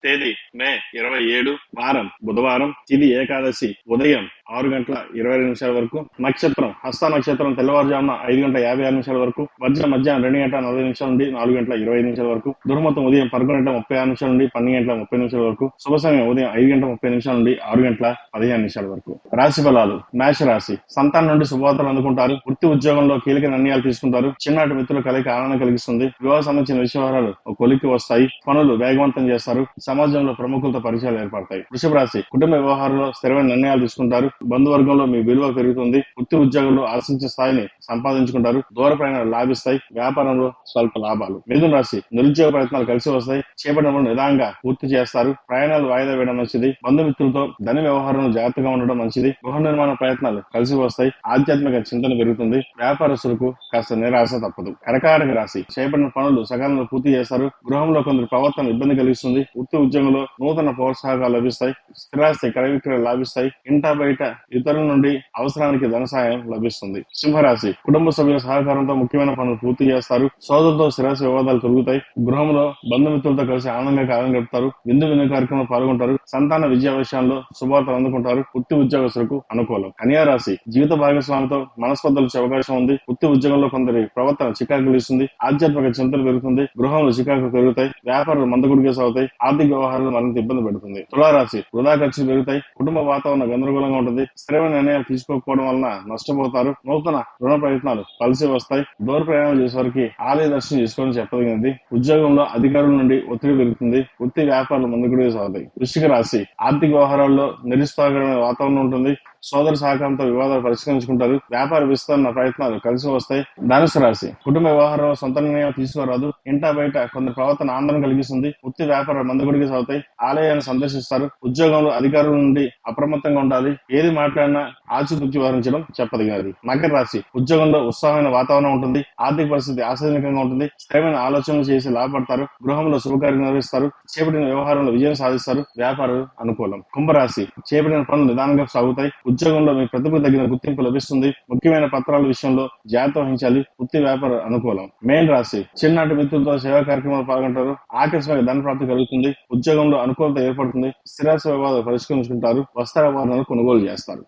తేదీ మే 27, వారం బుధవారం, తిథి ఏకాదశి, ఉదయం 6:22 వరకు, నక్షత్రం హస్త నక్షత్రం తెల్లవారుజామున 5:56 వరకు, వర్జం మధ్యాహ్నం 2:40 నుండి 4:25 వరకు, దుర్ముహూర్తం ఉదయం 11:36 నుండి 12:30 వరకు, శుభ సమయం ఉదయం 5:30 నుండి 6:15 వరకు. రాశి ఫలాలు. మేష రాశి. సంతానం నుండి శుభవార్తలు అందుకుంటారు. వృత్తి ఉద్యోగంలో కీలక నిర్ణయాలు తీసుకుంటారు. చిన్నటి మిత్రుల కలయిక ఆనందం కలిగిస్తుంది. వివాహ సంబంధించిన విషయాలు ఒక కొలిక్కి వస్తాయి. పనులు వేగవంతం చేస్తారు. సమాజంలో ప్రముఖులతో పరిచయాలు ఏర్పడతాయి. వృషభ రాశి. కుటుంబ వ్యవహారంలో స్థిరమైన నిర్ణయాలు తీసుకుంటారు. బంధువర్గంలో మీ విలువ పెరుగుతుంది. వృత్తి ఉద్యోగంలో ఆశించే స్థాయిని సంపాదించుకుంటారు. దూర ప్రయాణాలు లాభిస్తాయి. వ్యాపారంలో స్వల్ప లాభాలు. మిథున రాశి. నిరుద్యోగ ప్రయత్నాలు కలిసి వస్తాయి. చేపట్టిన పనులు నిదానంగా పూర్తి చేస్తారు. ప్రయాణాలు వాయిదా వేయడం మంచిది. బంధుమిత్రులతో ధన వ్యవహారంలో జాగ్రత్తగా ఉండడం మంచిది. గృహ నిర్మాణ ప్రయత్నాలు కలిసి వస్తాయి. ఆధ్యాత్మిక చింతన పెరుగుతుంది. వ్యాపారస్తులకు కాస్త నిరాశ తప్పదు. కర్కాటక రాశి. చేపట్టిన పనులు సకాలంలో పూర్తి చేస్తారు. గృహంలో కొందరు ప్రవర్తన ఇబ్బంది కలిగిస్తుంది. వృత్తి ఉద్యోగంలో నూతన ప్రోత్సాహకాలు లభిస్తాయి. స్థిరాస్తి క్రయ విక్రయాలు లాభిస్తాయి. ఇంటా బయట ఇతరుల నుండి అవసరానికి ధన సాయం లభిస్తుంది. సింహరాశి. కుటుంబ సభ్యుల సహకారంతో ముఖ్యమైన పనులు పూర్తి చేస్తారు. సోదరులతో స్థిరాస్తి వివాదాలు కలుగుతాయి. గృహంలో బంధుమిత్రులతో కలిసి ఆనందంగా కాలం గడుపుతారు. విందు వినోద కార్యక్రమంలో పాల్గొంటారు. సంతాన విద్యా విషయాల్లో శుభవార్తలు అందుకుంటారు. వృత్తి ఉద్యోగస్తులకు అనుకూలం. కన్యా రాశి. జీవిత భాగస్వామితో మనస్పర్ధలు వచ్చే అవకాశం ఉంది. వృత్తి ఉద్యోగంలో కొందరి ప్రవర్తన చికాకు కలిగిస్తుంది. ఆధ్యాత్మిక చింతన పెరుగుతుంది. గృహంలో చికాకులు పెరుగుతాయి. వ్యాపారాలు మందకొడిగా సాగుతాయి. ఆర్థిక వ్యవహారాలు మరింత ఇబ్బంది పెడుతుంది. తులారాశి. వృధా ఖర్చులు పెరుగుతాయి. కుటుంబ వాతావరణం గందరగోళంగా ఉంటుంది. స్థిరమైన నిర్ణయాలు తీసుకోకపోవడం వలన నష్టపోతారు. నూతన రుణ ప్రయత్నాలు కలిసి వస్తాయి. దూర ప్రయాణాలు చేసేవారికి ఆలయ దర్శనం చేసుకోవాలని చెప్పదగినది. ఉద్యోగంలో అధికారుల నుండి ఒత్తిడి పెరుగుతుంది. వృత్తి వ్యాపారాలు మందకొడిగా సాగుతాయి. వృశ్చిక రాశి. ఆర్థిక వ్యవహారాల్లో నిరుత్సాహకరమైన వాతావరణం ఉంటుంది. సోదర సహకారంతో వివాదాలు పరిష్కరించుకుంటారు. వ్యాపార విస్తరణ ప్రయత్నాలు కలిసి వస్తాయి. ధనుసు రాశి. కుటుంబ వ్యవహారంలో సొంత నిర్ణయం తీసుకోరాదు. ఇంటా బయట కొందరు ప్రవర్తన ఆందోళన కలిగిస్తుంది. వృత్తి వ్యాపారాలు మందకొడిగా సాగుతాయి. ఆలయాన్ని సందర్శిస్తారు. ఉద్యోగంలో అధికారుల నుండి అప్రమత్తంగా ఉండాలి. ఏది మాట్లాడినా ఆచితూచి వ్యవహరించడం చెప్పదగినది. మకర రాశి. ఉద్యోగంలో ఉత్సాహమైన వాతావరణం ఉంటుంది. ఆర్థిక పరిస్థితి ఆశాజనకంగా ఉంటుంది. స్థిరమైన ఆలోచనలు చేసి లాభపడతారు. గృహంలో శుభకార్యం నిర్వహిస్తారు. చేపట్టిన వ్యవహారంలో విజయం సాధిస్తారు. వ్యాపారాలు అనుకూలం. కుంభరాశి. చేపట్టిన పనులు నిదానంగా సాగుతాయి. ఉద్యోగంలో మీ ప్రతిభకు తగిన గుర్తింపు లభిస్తుంది. ముఖ్యమైన పత్రాల విషయంలో జాగ్రత్త వహించాలి. వృత్తి వ్యాపార అనుకూలం. మేన్ రాశి. చిన్ననాటి మిత్రులతో సేవా కార్యక్రమాలు పాల్గొంటారు. ఆకస్మిక ధన ప్రాప్తి కలుగుతుంది. ఉద్యోగంలో అనుకూలత ఏర్పడుతుంది. స్థిరాస్తి వివాదాలు పరిష్కరించుకుంటారు. వస్త్ర ఆభరణాలు కొనుగోలు చేస్తారు.